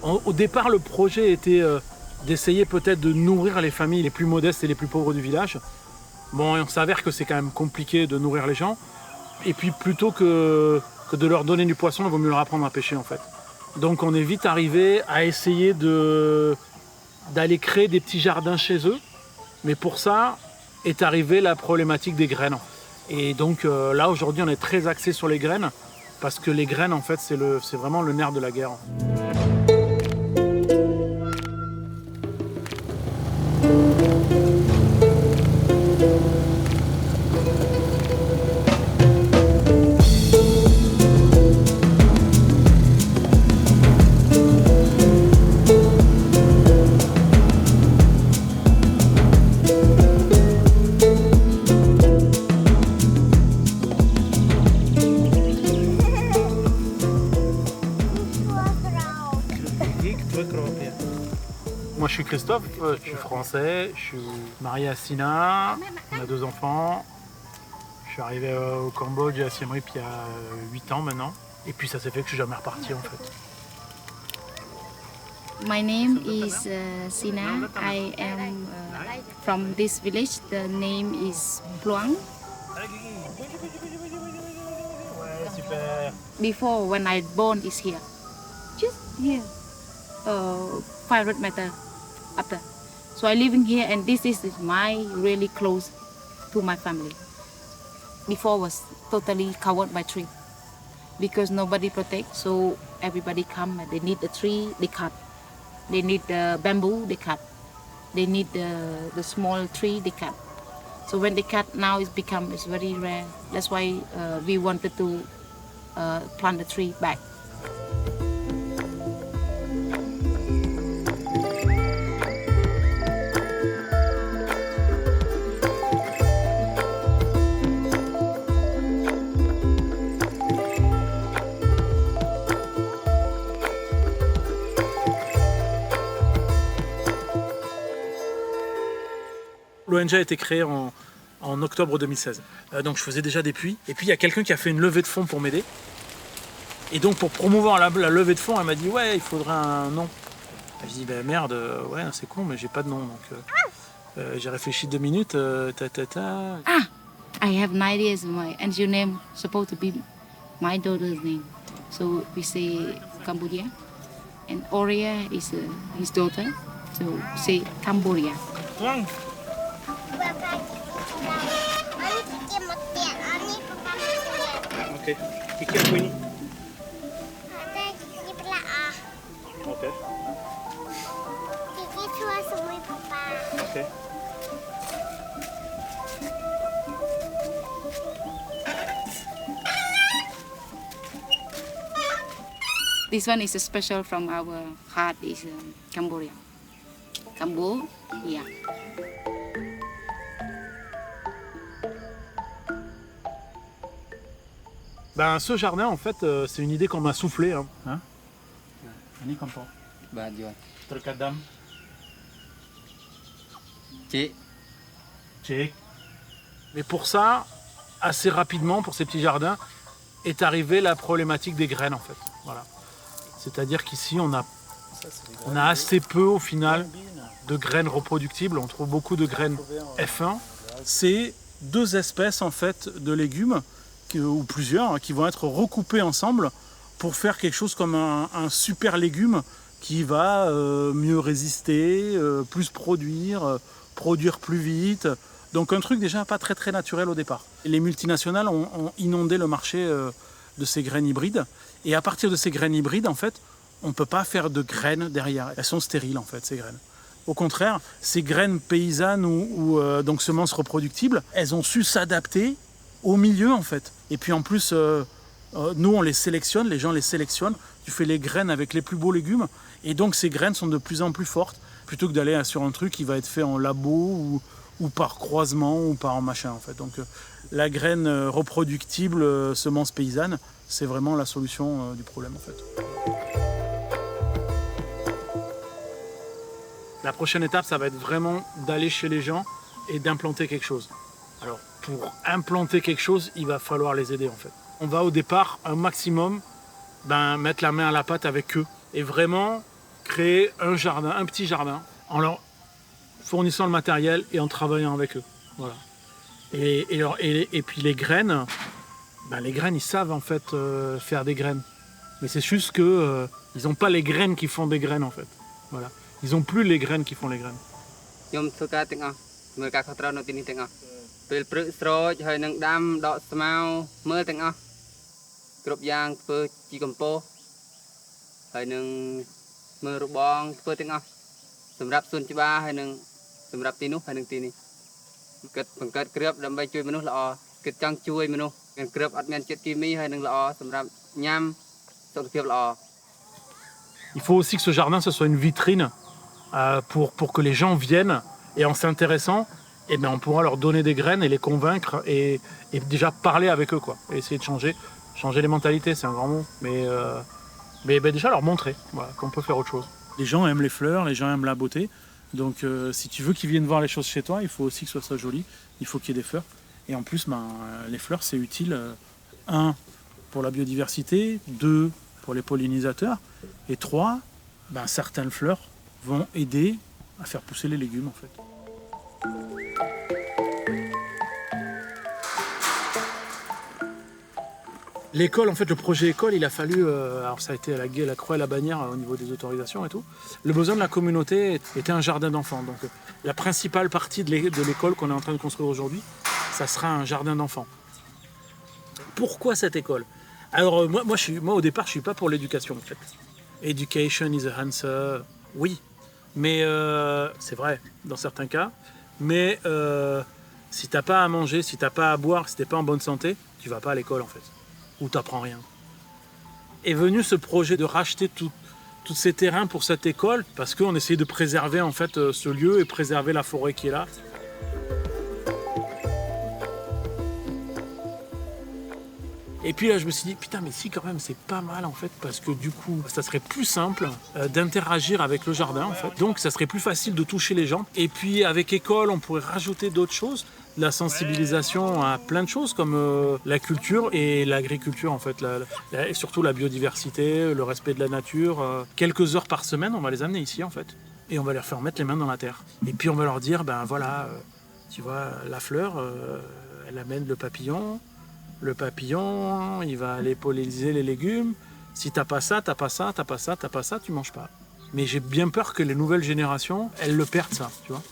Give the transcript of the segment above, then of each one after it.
Au départ, le projet était d'essayer peut-être de nourrir les familles les plus modestes et les plus pauvres du village. Bon, et on s'avère que c'est quand même compliqué de nourrir les gens. Et puis plutôt que de leur donner du poisson, il vaut mieux leur apprendre à pêcher en fait. Donc on est vite arrivé à essayer d'aller créer des petits jardins chez eux. Mais pour ça est arrivée la problématique des graines. Et donc là aujourd'hui on est très axé sur les graines parce que les graines en fait c'est vraiment le nerf de la guerre. Moi je suis Christophe, je suis français, je suis marié à Sina, on a 2 enfants. Je suis arrivé au Cambodge et à Siem Reap il y a 8 ans maintenant. Et puis ça s'est fait que je suis jamais reparti en fait. My name is Sina. I am from this village. The name is Pluang. Ouais, super. Before, when I born is here, just here, 500 meter after. So I living here, and this is my really close to my family. Before was totally covered by tree because nobody protect. So everybody come and they need a tree, they cut. They need the bamboo, they cut. They need the small tree, they cut. So when they cut, now it's very rare. That's why we wanted to plant the tree back. L'ONG a été créée en octobre 2016. Donc je faisais déjà des puits. Et puis il y a quelqu'un qui a fait une levée de fonds pour m'aider. Et donc pour promouvoir la levée de fonds, elle m'a dit ouais, il faudrait un nom. Je dis ben merde, ouais c'est con mais j'ai pas de nom. Donc j'ai réfléchi 2 minutes. I have an idea. And your name supposed to be my daughter's name. So we say Cambodia. And Oria is his daughter. So say Cambodia. Ok. Kiki apa ini? Ok. Kiki cuma semui papa. Ok. This one is special from our heart is Cambodia. Cambodia. Ben, ce jardin, en fait, c'est une idée qu'on m'a soufflée. Hein. Ini kampung. Baju. Terkadam. Cik. Check. Mais pour ça, assez rapidement, pour ces petits jardins, est arrivée la problématique des graines, en fait. Voilà. C'est-à-dire qu'ici, on a assez peu, au final, de graines reproductibles. On trouve beaucoup de graines F1. C'est 2 espèces, en fait, de légumes ou plusieurs, qui vont être recoupés ensemble pour faire quelque chose comme un super légume qui va mieux résister, plus produire plus vite. Donc un truc déjà pas très très naturel au départ. Les multinationales ont inondé le marché de ces graines hybrides. Et à partir de ces graines hybrides, en fait, on ne peut pas faire de graines derrière. Elles sont stériles, en fait, ces graines. Au contraire, ces graines paysannes ou donc semences reproductibles, elles ont su s'adapter au milieu en fait. Et puis en plus, nous on les sélectionne, les gens les sélectionnent. Tu fais les graines avec les plus beaux légumes. Et donc ces graines sont de plus en plus fortes. Plutôt que d'aller sur un truc qui va être fait en labo ou par croisement ou par machin en fait. Donc la graine reproductible, semence paysanne, c'est vraiment la solution du problème en fait. La prochaine étape, ça va être vraiment d'aller chez les gens et d'implanter quelque chose. Alors, pour implanter quelque chose, il va falloir les aider en fait. On va au départ, un maximum, mettre la main à la pâte avec eux. Et vraiment créer un jardin, un petit jardin, en leur fournissant le matériel et en travaillant avec eux. Voilà. Et puis les graines, ils savent en fait faire des graines. Mais c'est juste que ils n'ont pas les graines qui font des graines en fait. Voilà. Ils n'ont plus les graines qui font les graines. Il faut aussi que ce jardin ce soit une vitrine pour que les gens viennent et en s'intéressant, on pourra leur donner des graines et les convaincre et déjà parler avec eux quoi. Et essayer de changer les mentalités, c'est un grand mot, mais déjà leur montrer qu'on peut faire autre chose. Les gens aiment les fleurs, les gens aiment la beauté, donc si tu veux qu'ils viennent voir les choses chez toi, il faut aussi que ce soit joli, il faut qu'il y ait des fleurs. Et en plus, les fleurs c'est utile, 1 pour la biodiversité, 2 pour les pollinisateurs, et 3, certaines fleurs vont aider à faire pousser les légumes en fait. L'école, en fait, le projet école, il a fallu, alors ça a été la croix et la bannière au niveau des autorisations et tout. Le besoin de la communauté était un jardin d'enfants. Donc la principale partie de l'école qu'on est en train de construire aujourd'hui, ça sera un jardin d'enfants. Pourquoi cette école? Alors moi au départ, je suis pas pour l'éducation en fait. Education is a answer, oui. Mais c'est vrai dans certains cas. Mais si t'as pas à manger, si t'as pas à boire, si t'es pas en bonne santé, tu vas pas à l'école en fait. Ou t'apprends rien. Est venu ce projet de racheter tous ces terrains pour cette école parce qu'on essayait de préserver en fait ce lieu et préserver la forêt qui est là. Et puis là, je me suis dit, putain, mais si quand même, c'est pas mal en fait, parce que du coup, ça serait plus simple d'interagir avec le jardin en fait. Donc, ça serait plus facile de toucher les gens. Et puis, avec école, on pourrait rajouter d'autres choses, la sensibilisation à plein de choses comme la culture et l'agriculture en fait, et surtout la biodiversité, le respect de la nature. Quelques heures par semaine, on va les amener ici en fait, et on va leur faire mettre les mains dans la terre. Et puis, on va leur dire, tu vois, la fleur, elle amène le papillon. Le papillon, il va aller polliniser les légumes. Si t'as pas ça, t'as pas ça, t'as pas ça, t'as pas ça, tu manges pas. Mais j'ai bien peur que les nouvelles générations, elles le perdent ça, tu vois.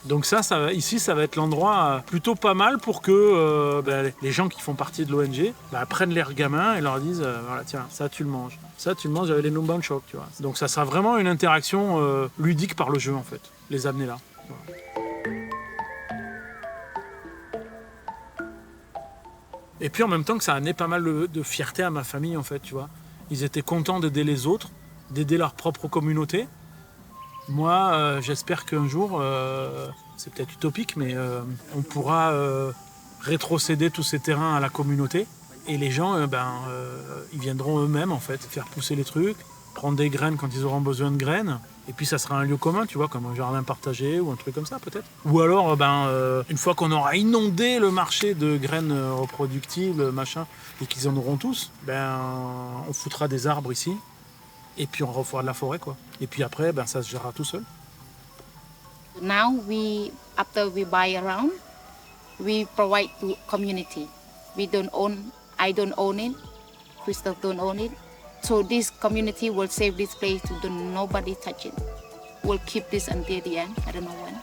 Donc ici, ça va être l'endroit plutôt pas mal pour que les gens qui font partie de l'ONG prennent leurs gamins et leur disent, voilà, tiens, ça tu le manges. Ça tu le manges avec les Numbanchok, tu vois. Donc ça sera vraiment une interaction ludique par le jeu, en fait. Les amener là. Voilà. Et puis en même temps que ça a amené pas mal de fierté à ma famille en fait, tu vois. Ils étaient contents d'aider les autres, d'aider leur propre communauté. Moi, j'espère qu'un jour, c'est peut-être utopique, mais on pourra rétrocéder tous ces terrains à la communauté. Et les gens, ils viendront eux-mêmes en fait, faire pousser les trucs, prendre des graines quand ils auront besoin de graines. Et puis ça sera un lieu commun, tu vois, comme un jardin partagé ou un truc comme ça peut-être. Ou alors, une fois qu'on aura inondé le marché de graines reproductibles, machin, et qu'ils en auront tous, on foutra des arbres ici, et puis on refera de la forêt, quoi. Et puis après, ça se gérera tout seul. Now after we buy around, we provide to community. I don't own it, Christophe don't own it. So this community will save this place to nobody touch it. We'll keep this until the end. I don't know when.